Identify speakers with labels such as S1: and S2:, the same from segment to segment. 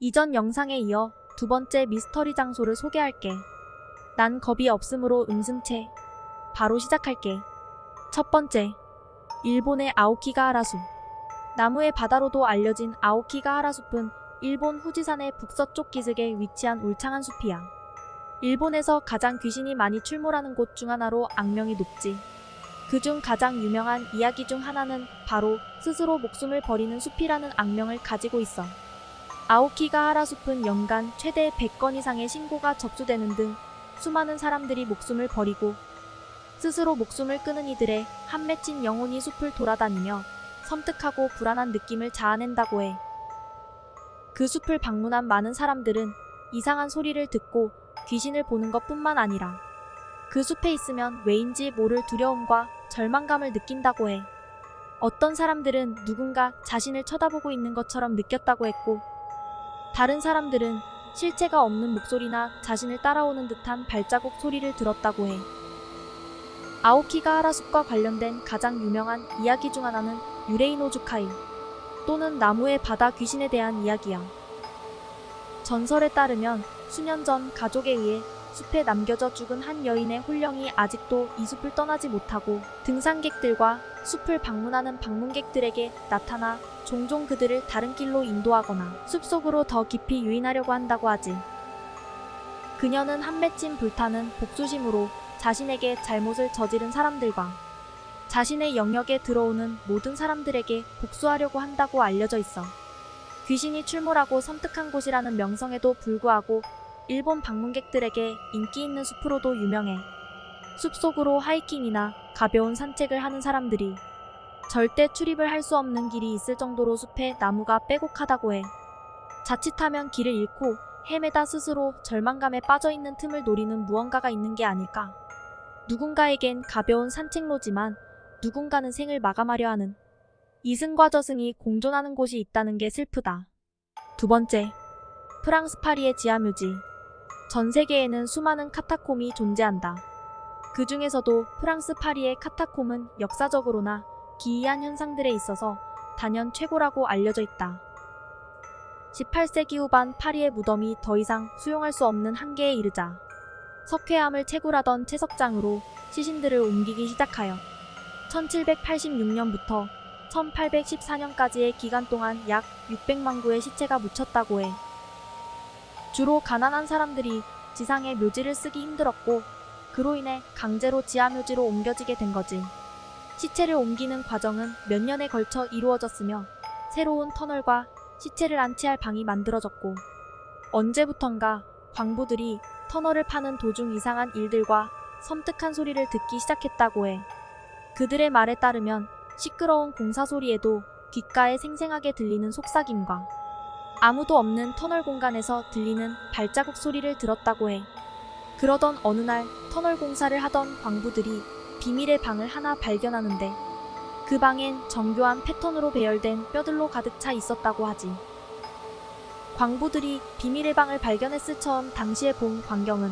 S1: 이전 영상에 이어 두 번째 미스터리 장소를 소개할게. 난 겁이 없으므로 음승채. 바로 시작할게. 첫 번째, 일본의 아오키가하라 숲. 나무의 바다로도 알려진 아오키가하라 숲은 일본 후지산의 북서쪽 기슭에 위치한 울창한 숲이야. 일본에서 가장 귀신이 많이 출몰하는 곳 중 하나로 악명이 높지. 그중 가장 유명한 이야기 중 하나는 바로 스스로 목숨을 버리는 숲이라는 악명을 가지고 있어. 아오키가하라 숲은 연간 최대 100건 이상의 신고가 접수되는 등 수많은 사람들이 목숨을 버리고 스스로 목숨을 끊은 이들의 한 맺힌 영혼이 숲을 돌아다니며 섬뜩하고 불안한 느낌을 자아낸다고 해. 그 숲을 방문한 많은 사람들은 이상한 소리를 듣고 귀신을 보는 것뿐만 아니라 그 숲에 있으면 왜인지 모를 두려움과 절망감을 느낀다고 해. 어떤 사람들은 누군가 자신을 쳐다보고 있는 것처럼 느꼈다고 했고, 다른 사람들은 실체가 없는 목소리나 자신을 따라오는 듯한 발자국 소리를 들었다고 해. 아오키가하라 숲과 관련된 가장 유명한 이야기 중 하나는 유레이노주카이 또는 나무의 바다 귀신에 대한 이야기야. 전설에 따르면 수년 전 가족에 의해 숲에 남겨져 죽은 한 여인의 혼령이 아직도 이 숲을 떠나지 못하고 등산객들과 숲을 방문하는 방문객들에게 나타나 종종 그들을 다른 길로 인도하거나 숲속으로 더 깊이 유인하려고 한다고 하지. 그녀는 한 맺힌 불타는 복수심으로 자신에게 잘못을 저지른 사람들과 자신의 영역에 들어오는 모든 사람들에게 복수하려고 한다고 알려져 있어. 귀신이 출몰하고 섬뜩한 곳이라는 명성에도 불구하고 일본 방문객들에게 인기 있는 숲으로도 유명해. 숲속으로 하이킹이나 가벼운 산책을 하는 사람들이 절대 출입을 할 수 없는 길이 있을 정도로 숲에 나무가 빼곡하다고 해. 자칫하면 길을 잃고 헤매다 스스로 절망감에 빠져있는 틈을 노리는 무언가가 있는 게 아닐까. 누군가에겐 가벼운 산책로지만 누군가는 생을 마감하려 하는 이승과 저승이 공존하는 곳이 있다는 게 슬프다. 두 번째, 프랑스 파리의 지하묘지. 전 세계에는 수많은 카타콤이 존재한다. 그 중에서도 프랑스 파리의 카타콤은 역사적으로나 기이한 현상들에 있어서 단연 최고라고 알려져 있다. 18세기 후반 파리의 무덤이 더 이상 수용할 수 없는 한계에 이르자 석회암을 채굴하던 채석장으로 시신들을 옮기기 시작하여 1786년부터 1814년까지의 기간 동안 약 600만 구의 시체가 묻혔다고 해. 주로 가난한 사람들이 지상의 묘지를 쓰기 힘들었고 그로 인해 강제로 지하묘지로 옮겨지게 된 거지. 시체를 옮기는 과정은 몇 년에 걸쳐 이루어졌으며 새로운 터널과 시체를 안치할 방이 만들어졌고, 언제부턴가 광부들이 터널을 파는 도중 이상한 일들과 섬뜩한 소리를 듣기 시작했다고 해. 그들의 말에 따르면 시끄러운 공사 소리에도 귓가에 생생하게 들리는 속삭임과 아무도 없는 터널 공간에서 들리는 발자국 소리를 들었다고 해. 그러던 어느 날 터널 공사를 하던 광부들이 비밀의 방을 하나 발견하는데 그 방엔 정교한 패턴으로 배열된 뼈들로 가득 차 있었다고 하지. 광부들이 비밀의 방을 발견했을 처음 당시에 본 광경은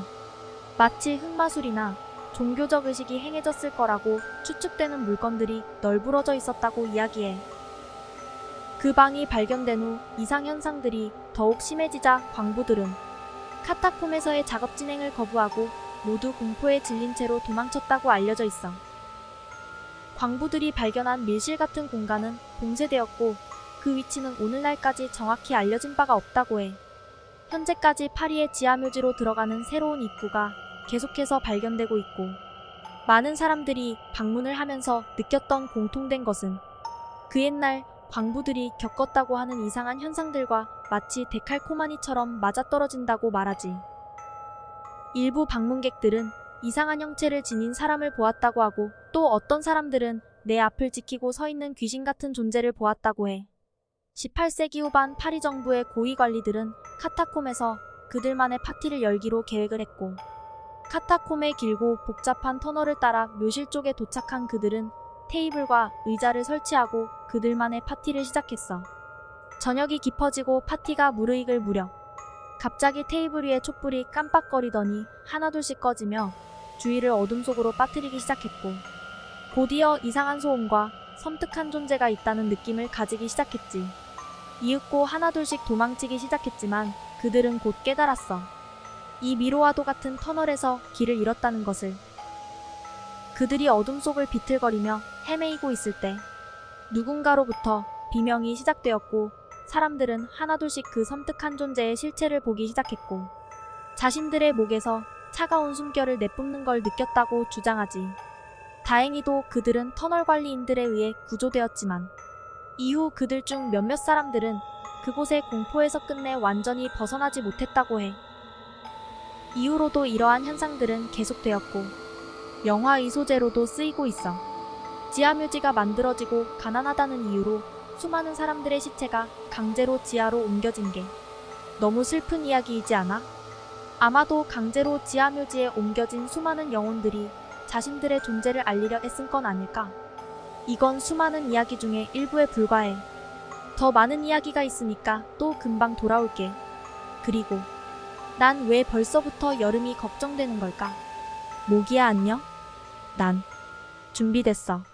S1: 마치 흑마술이나 종교적 의식이 행해졌을 거라고 추측되는 물건들이 널브러져 있었다고 이야기해. 그 방이 발견된 후 이상 현상들이 더욱 심해지자 광부들은 카타콤에서의 작업 진행을 거부하고 모두 공포에 질린 채로 도망쳤다고 알려져 있어. 광부들이 발견한 밀실 같은 공간은 봉쇄되었고 그 위치는 오늘날까지 정확히 알려진 바가 없다고 해. 현재까지 파리의 지하묘지로 들어가는 새로운 입구가 계속해서 발견되고 있고, 많은 사람들이 방문을 하면서 느꼈던 공통된 것은 그 옛날 광부들이 겪었다고 하는 이상한 현상들과 마치 데칼코마니처럼 맞아떨어진다고 말하지. 일부 방문객들은 이상한 형체를 지닌 사람을 보았다고 하고, 또 어떤 사람들은 내 앞을 지키고 서 있는 귀신 같은 존재를 보았다고 해. 18세기 후반 파리 정부의 고위 관리들은 카타콤에서 그들만의 파티를 열기로 계획을 했고, 카타콤의 길고 복잡한 터널을 따라 묘실 쪽에 도착한 그들은 테이블과 의자를 설치하고 그들만의 파티를 시작했어. 저녁이 깊어지고 파티가 무르익을 무렵 갑자기 테이블 위에 촛불이 깜빡거리더니 하나둘씩 꺼지며 주위를 어둠 속으로 빠뜨리기 시작했고, 곧이어 이상한 소음과 섬뜩한 존재가 있다는 느낌을 가지기 시작했지. 이윽고 하나둘씩 도망치기 시작했지만 그들은 곧 깨달았어. 이 미로와도 같은 터널에서 길을 잃었다는 것을. 그들이 어둠 속을 비틀거리며 헤매이고 있을 때 누군가로부터 비명이 시작되었고 사람들은 하나둘씩 그 섬뜩한 존재의 실체를 보기 시작했고 자신들의 목에서 차가운 숨결을 내뿜는 걸 느꼈다고 주장하지. 다행히도 그들은 터널 관리인들에 의해 구조되었지만 이후 그들 중 몇몇 사람들은 그곳의 공포에서 끝내 완전히 벗어나지 못했다고 해. 이후로도 이러한 현상들은 계속되었고 영화의 소재로도 쓰이고 있어. 지하묘지가 만들어지고 가난하다는 이유로 수많은 사람들의 시체가 강제로 지하로 옮겨진 게 너무 슬픈 이야기이지 않아? 아마도 강제로 지하묘지에 옮겨진 수많은 영혼들이 자신들의 존재를 알리려 애쓴 건 아닐까? 이건 수많은 이야기 중에 일부에 불과해. 더 많은 이야기가 있으니까 또 금방 돌아올게. 그리고 난 왜 벌써부터 여름이 걱정되는 걸까? 모기야 안녕? 난 준비됐어.